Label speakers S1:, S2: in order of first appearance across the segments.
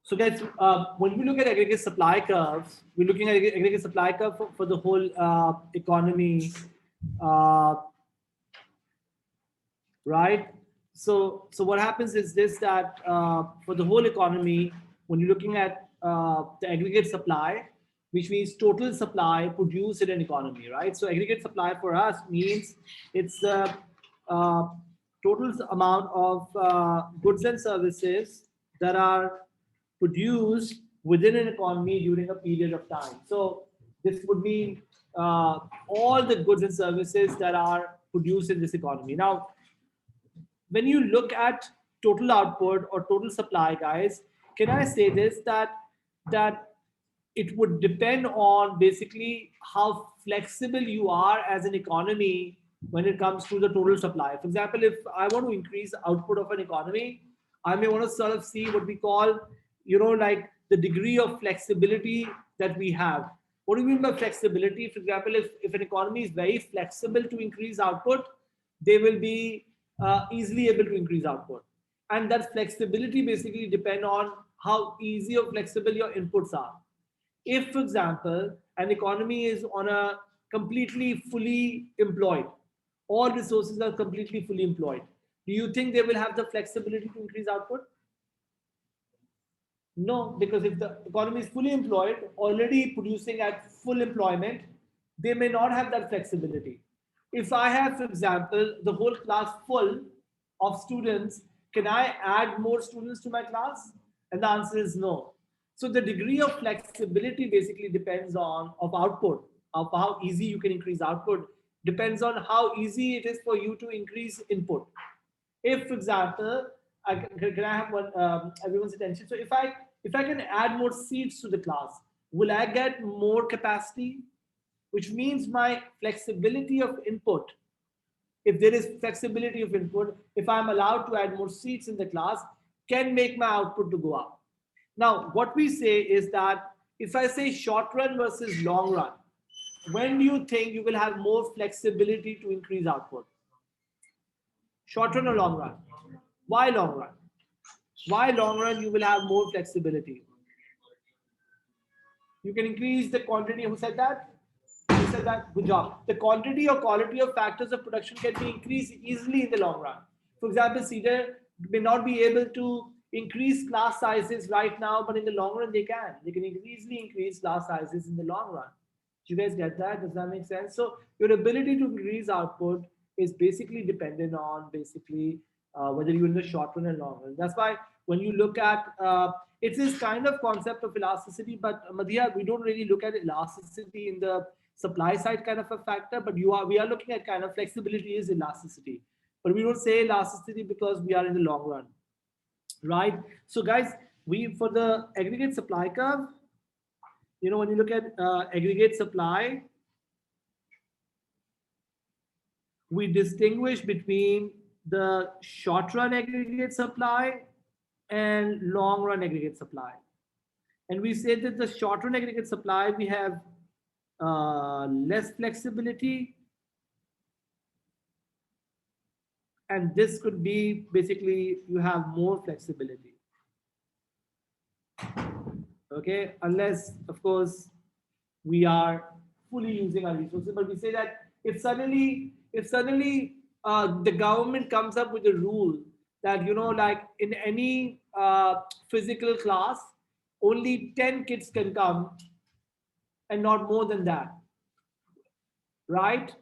S1: So guys, when we look at aggregate supply curves, we're looking at aggregate supply curve for the whole economy, uh, right? So what happens is this, that for the whole economy, when you're looking at the aggregate supply, which means total supply produced in an economy, right? So aggregate supply for us means it's the uh, total amount of goods and services that are produced within an economy during a period of time. So this would mean all the goods and services that are produced in this economy. Now, when you look at total output or total supply, guys, can I say this, that it would depend on basically how flexible you are as an economy when it comes to the total supply. For example, if I want to increase output of an economy, I may want to sort of see what we call, like the degree of flexibility that we have. What do you mean by flexibility? For example, if an economy is very flexible to increase output, they will be easily able to increase output. And that flexibility basically depend on how easy or flexible your inputs are. If, for example, an economy is on a completely fully employed, all resources are completely fully employed, do you think they will have the flexibility to increase output? No, because if the economy is fully employed, already producing at full employment, they may not have that flexibility. If I have, for example, the whole class full of students, can I add more students to my class? And the answer is no. So the degree of flexibility basically depends on of output, of how easy you can increase output, depends on how easy it is for you to increase input. If, for example, can I have everyone's attention? So if I can add more seats to the class, will I get more capacity? Which means my flexibility of input. If there is flexibility of input, if I'm allowed to add more seats in the class, can make my output to go up. Now, what we say is that if I say short run versus long run, when do you think you will have more flexibility to increase output? Short run or long run? Why long run? Why long run you will have more flexibility? You can increase the quantity. Who said that? Who said that? Good job. The quantity or quality of factors of production can be increased easily in the long run. For example, Cedar may not be able to increase class sizes right now, but in the long run they can. They can easily increase class sizes in the long run. Do you guys get that? Does that make sense? So your ability to increase output is basically dependent on basically whether you're in the short run and long run. That's why when you look at it's this kind of concept of elasticity, but Madhya, we don't really look at elasticity in the supply side kind of a factor, but we are looking at kind of flexibility is elasticity. But we don't say elasticity because we are in the long run, right? So guys, we for the aggregate supply curve, when you look at aggregate supply, we distinguish between the short run aggregate supply and long run aggregate supply. And we say that the short run aggregate supply, we have less flexibility. And this could be basically you have more flexibility. Okay, unless of course we are fully using our resources. But we say that if suddenly the government comes up with a rule that like in any physical class only 10 kids can come and not more than that, right?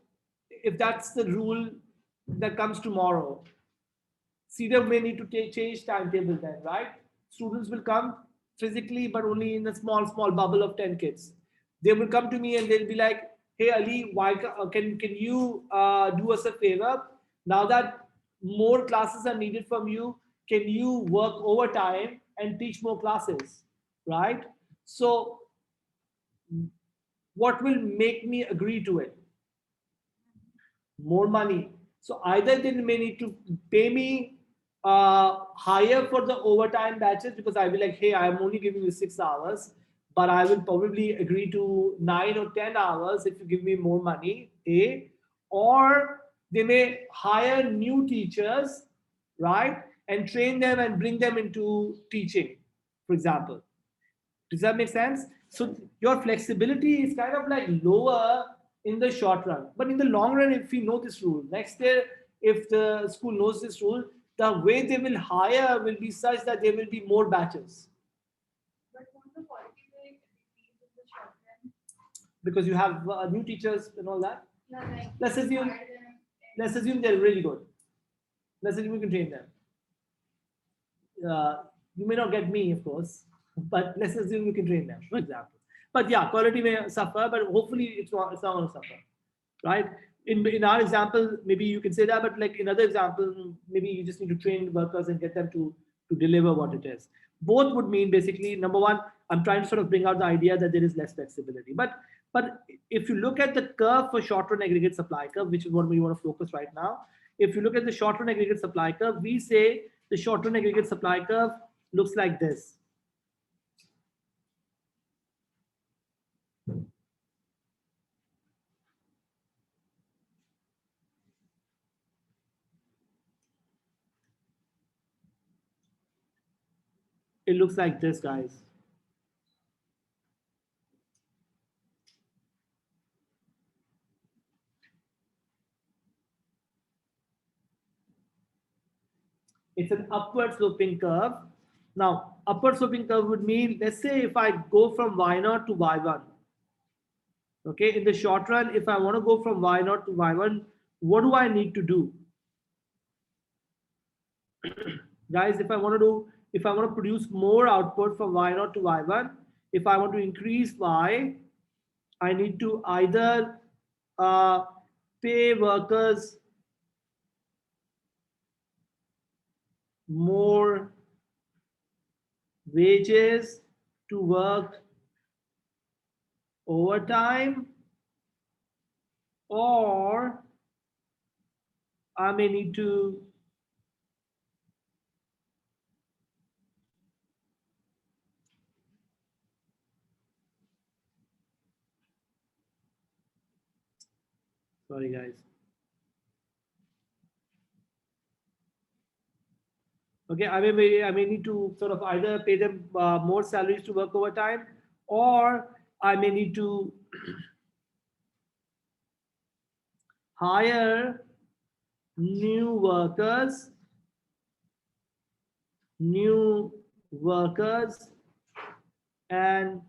S1: If that's the rule that comes tomorrow, CEDAR may need to change timetable then, right? Students will come physically, but only in a small bubble of 10 kids. They will come to me and they'll be like, "Hey Ali, why can you do us a favor? Now that more classes are needed from you, can you work overtime and teach more classes?" Right? So, what will make me agree to it? More money. So either they may need to pay me higher for the overtime batches because I will like, hey, I'm only giving you 6 hours, but I will probably agree to 9 or 10 hours if you give me more money. A, or they may hire new teachers, right, and train them and bring them into teaching. for example. Does that make sense? So your flexibility is kind of like lower in the short run. But in the long run, if we know this rule, next year, if the school knows this rule, the way they will hire will be such that there will be more batches.
S2: But won't the quality will decrease in the short run?
S1: Because you have new teachers and all that.
S2: Yeah, like
S1: Let's assume they're really good. Let's assume you can train them. You may not get me, of course, but let's assume you can train them, for example. But yeah, quality may suffer, but hopefully it's not going to suffer, right? In our example, maybe you can say that, but like in other examples, maybe you just need to train workers and get them to deliver what it is. Both would mean basically, number one, I'm trying to sort of bring out the idea that there is less flexibility. But if you look at the curve for short-run aggregate supply curve, which is what we want to focus right now, if you look at the short-run aggregate supply curve, we say the short-run aggregate supply curve looks like this. It looks like this, guys. It's an upward sloping curve. Now, upward sloping curve would mean, let's say if I go from Y0 to Y1. Okay, in the short run, if I want to go from Y0 to Y1, what do I need to do? Guys, if I want to produce more output from Y0 to Y1, if I want to increase Y, I need to either pay workers more wages to work overtime, or I may need to sorry guys. Okay, I may need to sort of either pay them more salaries to work overtime, or I may need to hire new workers and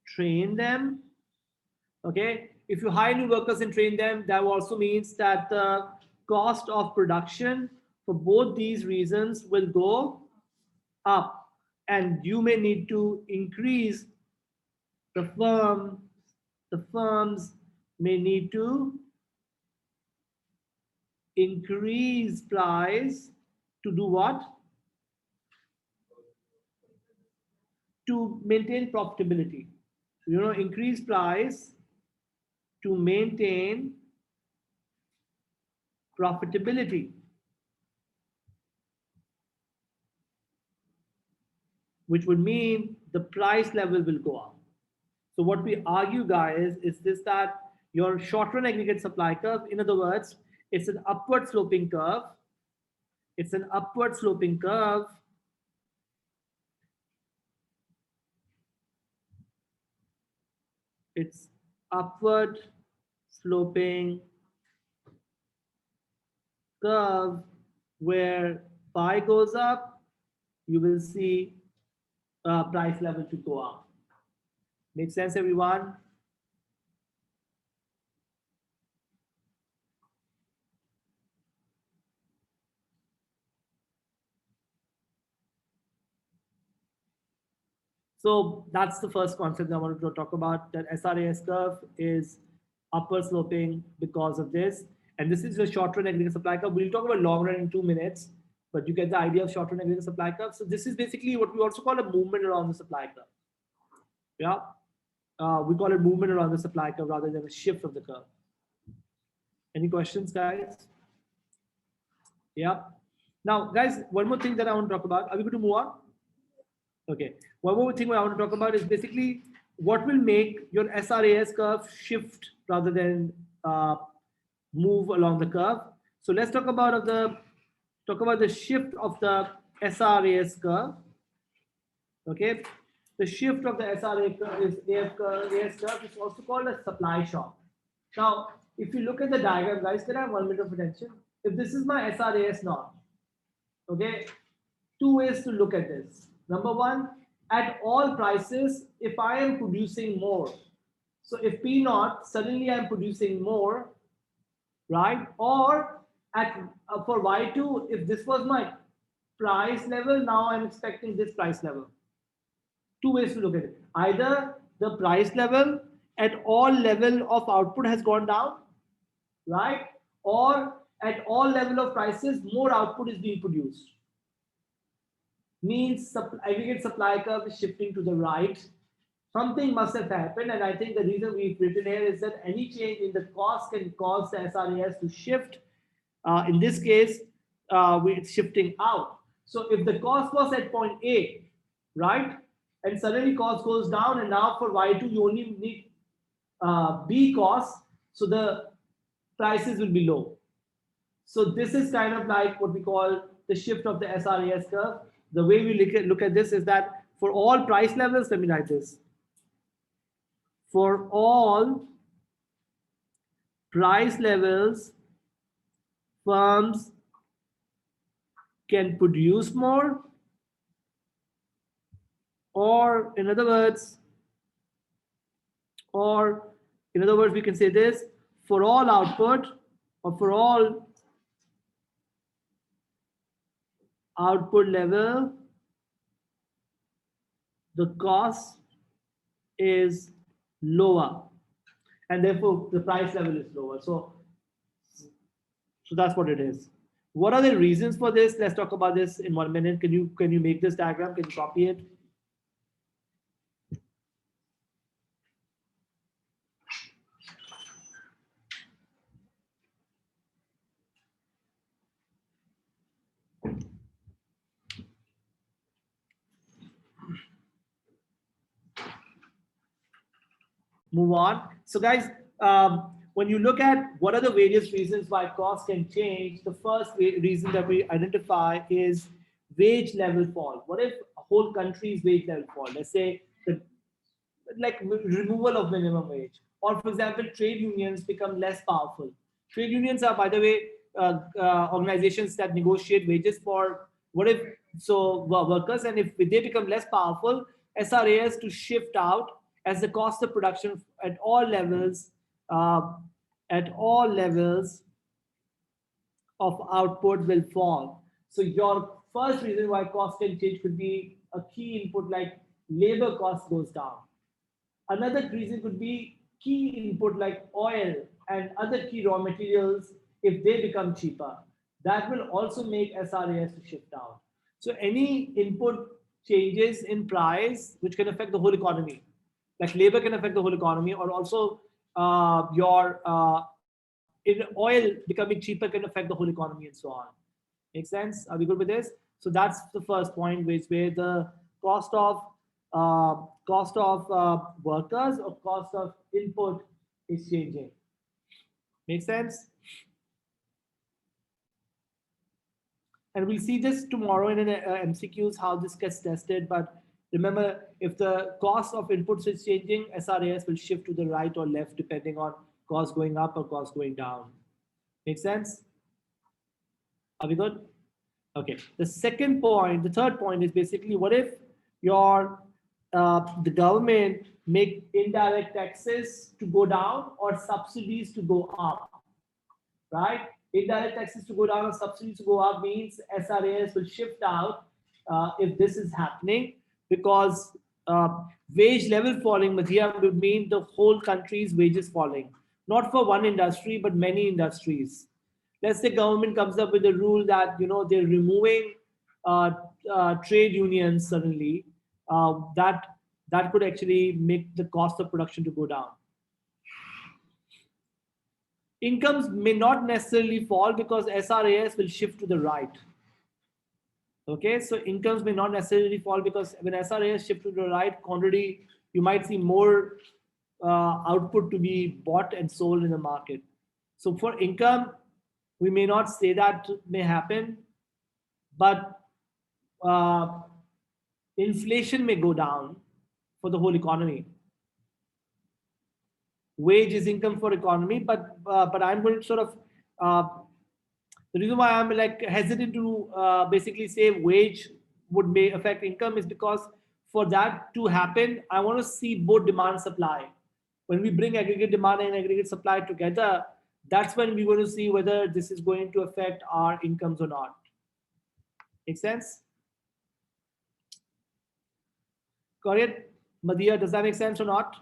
S1: train them. Okay, if you hire new workers and train them, that also means that the cost of production for both these reasons will go up, and you may need to increase the firms may need to increase price to do what? To maintain profitability. Increase price to maintain profitability, which would mean the price level will go up. So what we argue, guys, is this, that your short-run aggregate supply curve, in other words, it's an upward sloping curve. It's an upward sloping curve. It's upward sloping curve where phi goes up, you will see price level to go up. Make sense, everyone? So that's the first concept I wanted to talk about, that SRAS curve is upper sloping because of this. And this is the short-run aggregate supply curve. We'll talk about long run in 2 minutes, but you get the idea of short-run aggregate supply curve. So this is basically what we also call a movement around the supply curve. Yeah, we call it movement around the supply curve rather than a shift of the curve. Any questions, guys? Yeah. Now, guys, one more thing that I want to talk about. Are we going to move on? Okay. One more thing I want to talk about is basically what will make your SRAS curve shift rather than move along the curve. So let's talk about the shift of the SRAS curve. Okay, the shift of the SRA curve is AS curve is also called a supply shock. Now, if you look at the diagram, guys, can I have 1 minute of attention? If this is my SRAS knot, okay, two ways to look at this. Number one, at all prices, if I am producing more, so if P naught, suddenly I'm producing more, right? Or at for Y2, if this was my price level, now I'm expecting this price level. Two ways to look at it. Either the price level at all level of output has gone down, right? Or at all level of prices, more output is being produced. Means aggregate supply curve is shifting to the right. Something must have happened, and I think the reason we've written here is that any change in the cost can cause the SRAS to shift. In this case, it's shifting out. So if the cost was at point A, right, and suddenly cost goes down, and now for Y2 you only need B cost, so the prices will be low. So this is kind of like what we call the shift of the SRAS curve. The way we look at this is that for all price levels, let me write this. For all price levels, firms can produce more, or in other words, we can say this: for all output or for all output level, the cost is lower, and therefore the price level is lower. So that's what it is. What are the reasons for this? Let's talk about this in 1 minute. Can you make this diagram? Can you copy it? Move on. So guys, when you look at what are the various reasons why costs can change, the first reason that we identify is wage level fall. What if a whole country's wage level fall? Let's say like removal of minimum wage, or for example, trade unions become less powerful. Trade unions are, by the way, organizations that negotiate wages for what if workers, and if they become less powerful, SRAS to shift out as the cost of production at all levels, uh, at all levels of output will fall. So your first reason why cost can change could be a key input like labor cost goes down. Another reason could be key input like oil and other key raw materials if they become cheaper. That will also make SRAS to shift down. So any input changes in price which can affect the whole economy, like labor can affect the whole economy, or also your in oil becoming cheaper can affect the whole economy and so on. Make sense? Are we good with this? So that's the first point, which where the cost of workers or cost of input is changing. Make sense? And we'll see this tomorrow in an MCQs how this gets tested. But remember, if the cost of inputs is changing, SRAS will shift to the right or left depending on cost going up or cost going down. Make sense? Are we good? Okay. The third point is basically what if the government make indirect taxes to go down or subsidies to go up, right? Indirect taxes to go down or subsidies to go up means SRAS will shift out if this is happening, because wage level falling, Madhya, would mean the whole country's wages falling, not for one industry but many industries. Let's say government comes up with a rule that they're removing trade unions suddenly. That could actually make the cost of production to go down. Incomes may not necessarily fall because SRAS will shift to the right. Okay, so incomes may not necessarily fall because when SRAS shift to the right, quantity, you might see more output to be bought and sold in the market. So for income, we may not say that may happen, but inflation may go down for the whole economy. Wage is income for economy, but I'm going to sort of uh, the reason why I'm like hesitant to basically say wage may affect income is because for that to happen, I want to see both demand supply. When we bring aggregate demand and aggregate supply together, that's when we're going to see whether this is going to affect our incomes or not. Make sense? Correct, Madhya, does that make sense or not?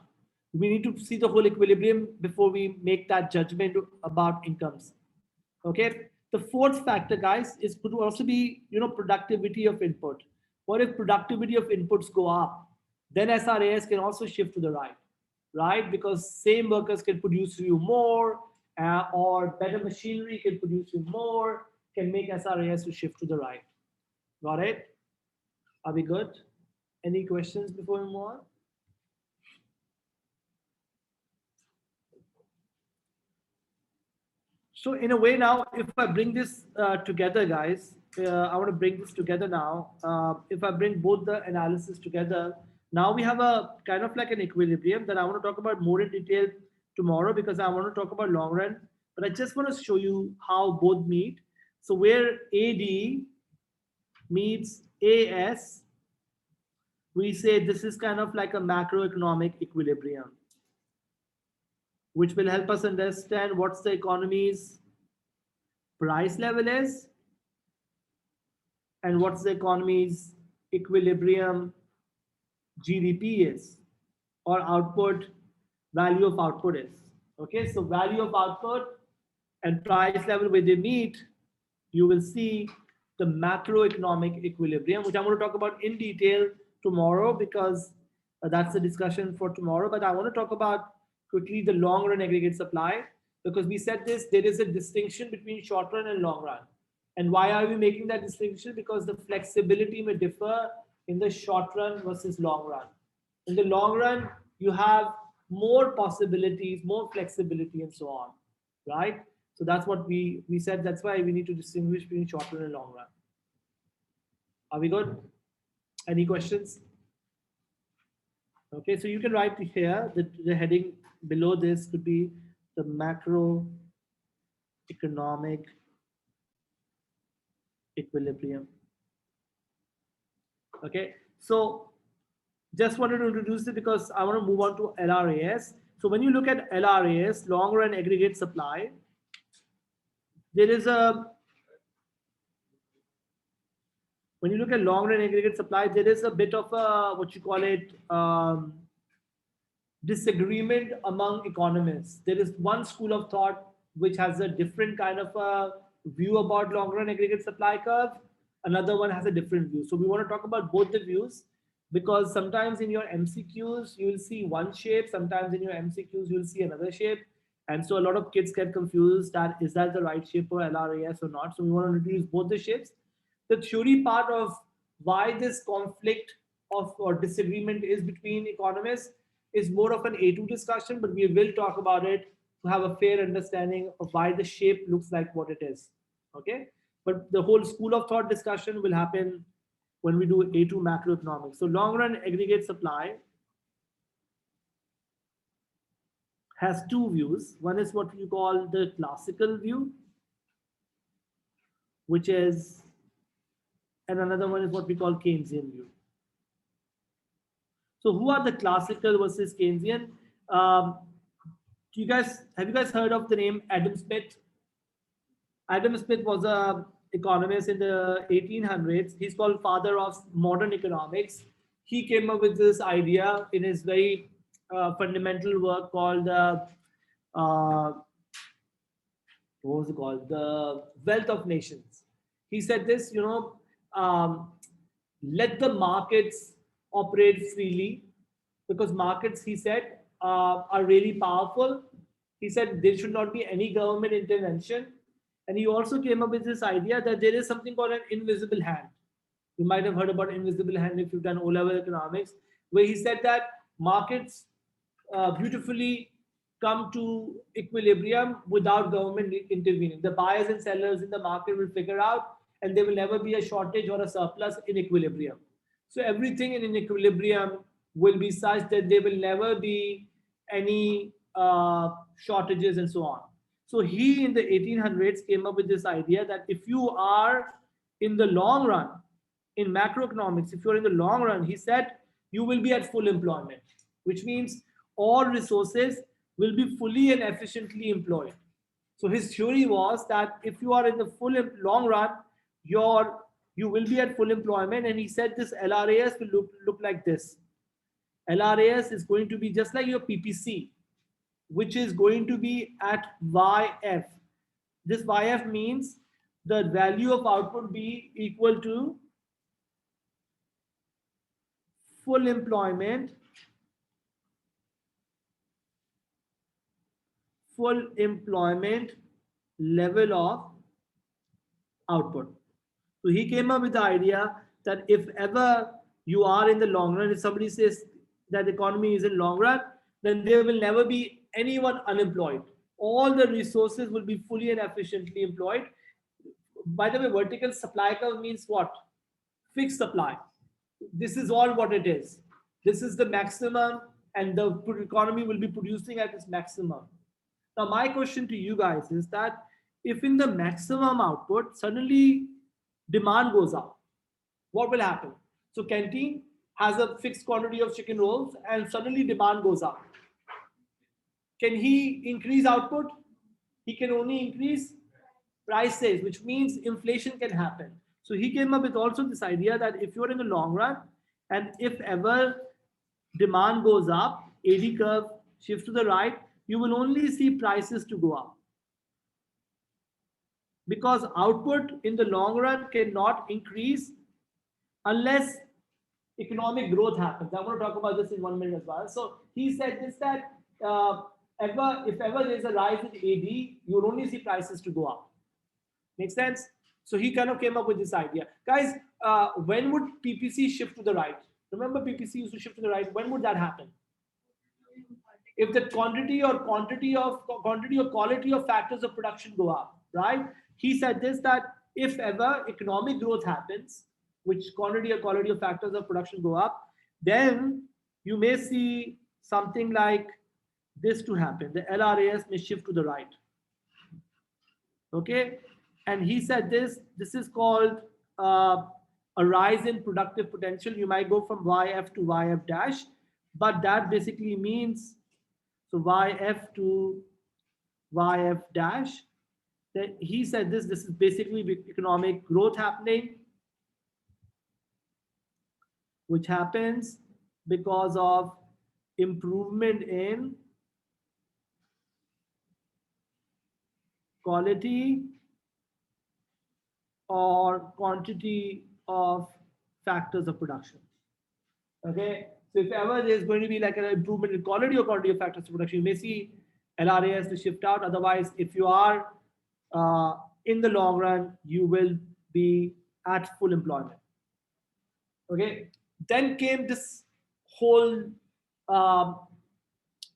S1: We need to see the whole equilibrium before we make that judgment about incomes. Okay. The fourth factor, guys, is could also be productivity of input. What if productivity of inputs go up? Then SRAS can also shift to the right? Because same workers can produce you more, or better machinery can produce you more, can make SRAS to shift to the right. Got it? Are we good? Any questions before we move on? So in a way now, if I bring this together, guys, I want to bring this together now. If I bring both the analysis together, now we have a kind of like an equilibrium that I want to talk about more in detail tomorrow because I want to talk about long run. But I just want to show you how both meet. So where AD meets AS, we say this is kind of like a macroeconomic equilibrium, which will help us understand what's the economy's price level is and what's the economy's equilibrium GDP is, or output, value of output is. Okay, so value of output and price level where they meet, you will see the macroeconomic equilibrium, which I'm going to talk about in detail tomorrow because that's the discussion for tomorrow. But I want to talk about quickly the long run aggregate supply because we said this, there is a distinction between short run and long run. And why are we making that distinction? Because the flexibility may differ in the short run versus long run. In the long run, you have more possibilities, more flexibility, and so on, right? So that's what we said. That's why we need to distinguish between short run and long run. Are we good? Any questions? Okay, so you can write here that the heading below this could be the macroeconomic equilibrium. Okay, so just wanted to introduce it because I want to move on to LRAS. So when you look at LRAS, long run aggregate supply, there is a, when you look at long run aggregate supply, there is a bit of a, what you call it, disagreement among economists. There is one school of thought which has a different kind of a view about long run aggregate supply curve. Another one has a different view. So we want to talk about both the views because sometimes in your MCQs, you will see one shape. Sometimes in your MCQs, you will see another shape. And so a lot of kids get confused that is that the right shape for LRAS or not. So we want to introduce both the shapes. The theory part of why this conflict of or disagreement is between economists is more of an A2 discussion, but we will talk about it to have a fair understanding of why the shape looks like what it is. Okay, but the whole school of thought discussion will happen when we do A2 macroeconomics. So long run aggregate supply has two views. One is what we call the classical view, which is, and another one is what we call Keynesian view. So who are the classical versus Keynesian? Have you guys heard of the name Adam Smith? Adam Smith was a economist in the 1800s. He's called father of modern economics. He came up with this idea in his very fundamental work called what was it called? The Wealth of Nations. He said this, let the markets operate freely because markets, he said, are really powerful. He said there should not be any government intervention. And he also came up with this idea that there is something called an invisible hand. You might have heard about invisible hand if you've done O-level economics, where he said that markets beautifully come to equilibrium without government intervening. The buyers and sellers in the market will figure out, and there will never be a shortage or a surplus in equilibrium. So everything in an equilibrium will be such that there will never be any shortages and so on. So he in the 1800s came up with this idea that if you are in the long run, in macroeconomics, if you're in the long run, he said you will be at full employment, which means all resources will be fully and efficiently employed. So his theory was that if you are in the long run, you will be at full employment. And he said this LRAS will look like this. LRAS is going to be just like your PPC, which is going to be at YF. This YF means the value of output be equal to full employment level of output. So he came up with the idea that if ever you are in the long run, if somebody says that the economy is in long run, then there will never be anyone unemployed. All the resources will be fully and efficiently employed. By the way, vertical supply curve means what? Fixed supply. This is all what it is. This is the maximum, and the economy will be producing at its maximum. Now, my question to you guys is that if in the maximum output, suddenly demand goes up, what will happen? So canteen has a fixed quantity of chicken rolls and suddenly demand goes up. Can he increase output? He can only increase prices, which means inflation can happen. So he came up with also this idea that if you're in the long run and if ever demand goes up, AD curve shifts to the right, you will only see prices to go up. Because output in the long run cannot increase unless economic growth happens. I want to talk about this in 1 minute as well. So he said this that if ever there's a rise in AD, you will only see prices to go up. Make sense? So he kind of came up with this idea. Guys, when would PPC shift to the right? Remember PPC used to shift to the right. When would that happen? If the quantity or quality of factors of production go up, right? He said this that if ever economic growth happens, which quantity or quality of factors of production go up, then you may see something like this to happen. The LRAS may shift to the right. Okay, and he said this is called a rise in productive potential. You might go from YF to YF dash, but that basically means so YF to YF dash. That he said this is basically economic growth happening, which happens because of improvement in quality or quantity of factors of production. Okay, so if ever there's going to be like an improvement in quality or quantity of factors of production, you may see LRAS to shift out. Otherwise, if you are in the long run, you will be at full employment. Okay, then came this whole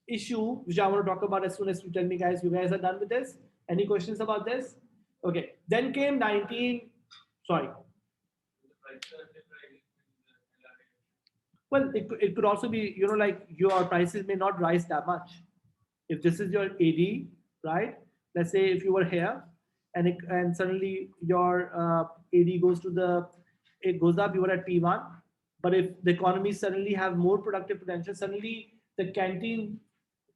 S1: issue, which I want to talk about as soon as you tell me, guys, you guys are done with this. Any questions about this? Okay, then came well, it could also be, like your prices may not rise that much. If this is your AD, right? Let's say if you were here and suddenly your AD goes up, you were at P1. But if the economy suddenly have more productive potential, suddenly the canteen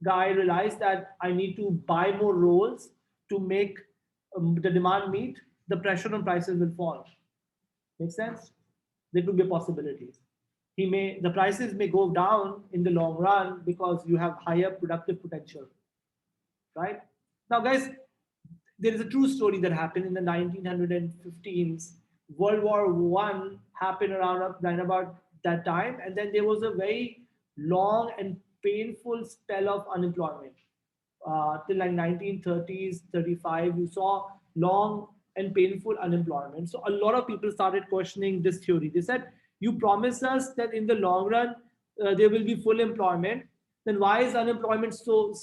S1: guy realized that I need to buy more rolls to make the demand meet, the pressure on prices will fall. Make sense? There could be a possibility. The prices may go down in the long run because you have higher productive potential. Right? Now, guys, there is a true story that happened in the 1915s. World War I happened around about that time, and then there was a very long and painful spell of unemployment. Till like 1930s, 35, you saw long and painful unemployment. So a lot of people started questioning this theory. They said, you promised us that in the long run, there will be full employment. Then why is unemployment so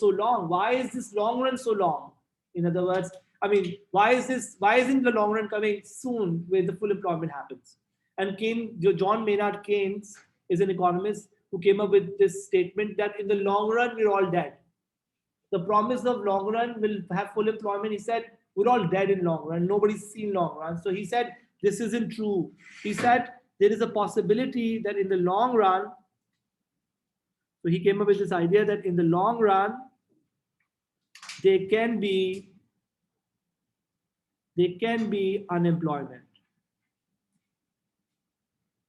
S1: long? Why is this long run so long? In other words, I mean, why isn't the long run coming soon where the full employment happens? And John Maynard Keynes is an economist who came up with this statement that in the long run, we're all dead. The promise of long run will have full employment. He said, we're all dead in long run. Nobody's seen long run. So he said, this isn't true. He said, there is a possibility that in the long run, so he came up with this idea that in the long run, there can be unemployment.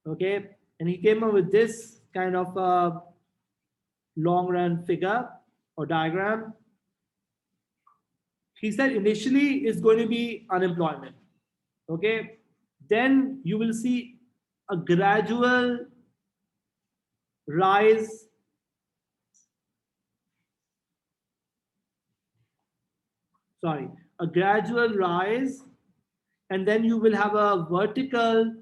S1: Okay, and he came up with this kind of a long run figure or diagram. He said initially it's going to be unemployment. Okay, then you will see a gradual rise a gradual rise, and then you will have a vertical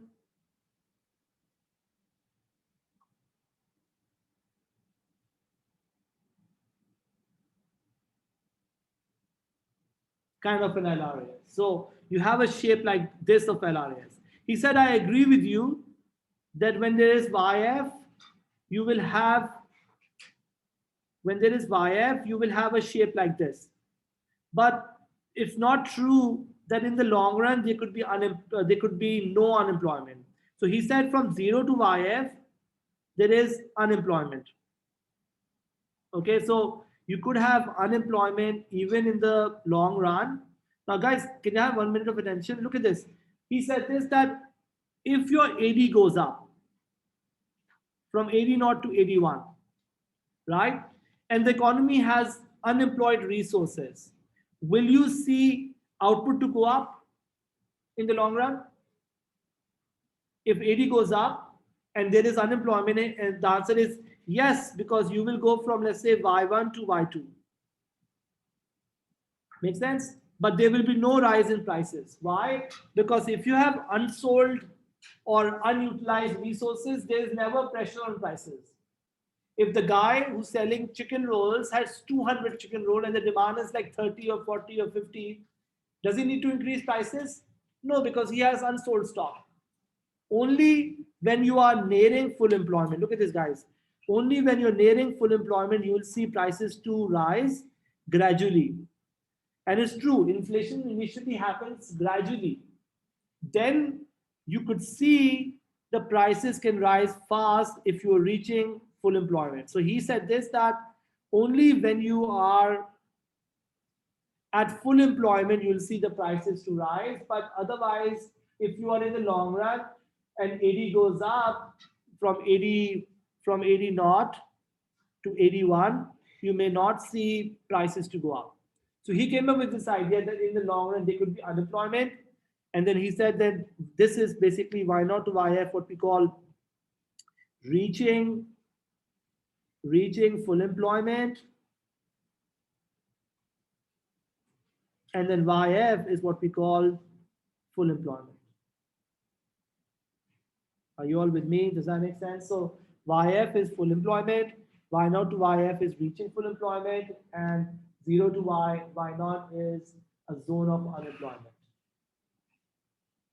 S1: kind of an LRAS. So you have a shape like this of LRAS. He said, I agree with you that when there is YF, you will have, when there is YF, you will have a shape like this. But it's not true that in the long run, there could be no unemployment. So he said from 0 to YF, there is unemployment. Okay, so you could have unemployment even in the long run. Now, guys, can you have 1 minute of attention? Look at this. He said this, that if your AD goes up from 80 to 81, right? And the economy has unemployed resources, will you see output to go up in the long run? If AD goes up and there is unemployment, and the answer is yes, because you will go from, let's say, Y1 to Y2. Make sense? But there will be no rise in prices. Why? Because if you have unsold or unutilized resources, there is never pressure on prices. If the guy who's selling chicken rolls has 200 chicken rolls and the demand is like 30 or 40 or 50, does he need to increase prices? No, because he has unsold stock. Only when you are nearing full employment, look at this, guys. Only when you're nearing full employment, you will see prices to rise gradually. And it's true, inflation initially happens gradually. Then you could see the prices can rise fast if you're reaching full employment. So he said this, that only when you are at full employment, you'll see the prices to rise. But otherwise, if you are in the long run and AD goes up from 80 naught to 81, you may not see prices to go up. So he came up with this idea that in the long run, there could be unemployment. And then he said that this is basically Y naught to YF, what we call reaching full employment. And then YF is what we call full employment. Are you all with me? Does that make sense? So YF is full employment, Y naught to YF is reaching full employment, and 0 to Y naught is a zone of unemployment.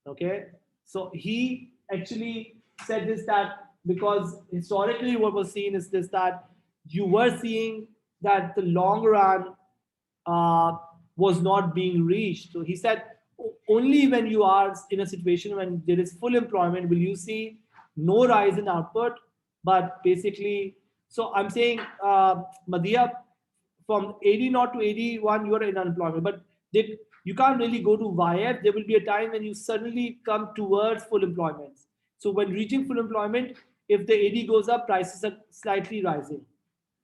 S1: Okay, so he actually said this, that because historically what was seen is this, that you were seeing that the long run was not being reached. So he said only when you are in a situation when there is full employment will you see no rise in output, but basically, so I'm saying Madhya, from 80 naught to 81 you are in unemployment, but you can't really go to YF. There will be a time when you suddenly come towards full employment. So when reaching full employment, if the AD goes up, prices are slightly rising,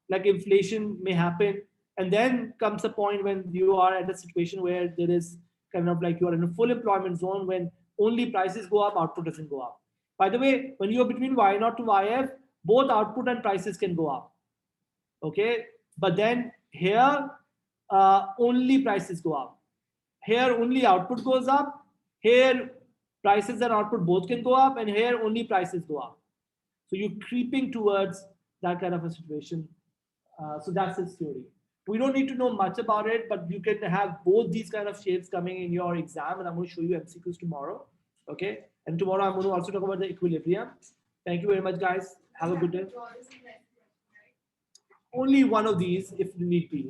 S1: like inflation may happen. And then comes a point when you are at a situation where there is kind of like you are in a full employment zone when only prices go up, output doesn't go up. By the way, when you're between Y naught to YF, both output and prices can go up. Okay, but then here only prices go up. Here only output goes up. Here prices and output both can go up, and here only prices go up. So you're creeping towards that kind of a situation. So that's his theory. We don't need to know much about it, but you can have both these kind of shapes coming in your exam, and I'm going to show you MCQs tomorrow. Okay, And tomorrow I'm going to also talk about the equilibrium. Thank you very much, guys. Have a good day. Only one of these if need be.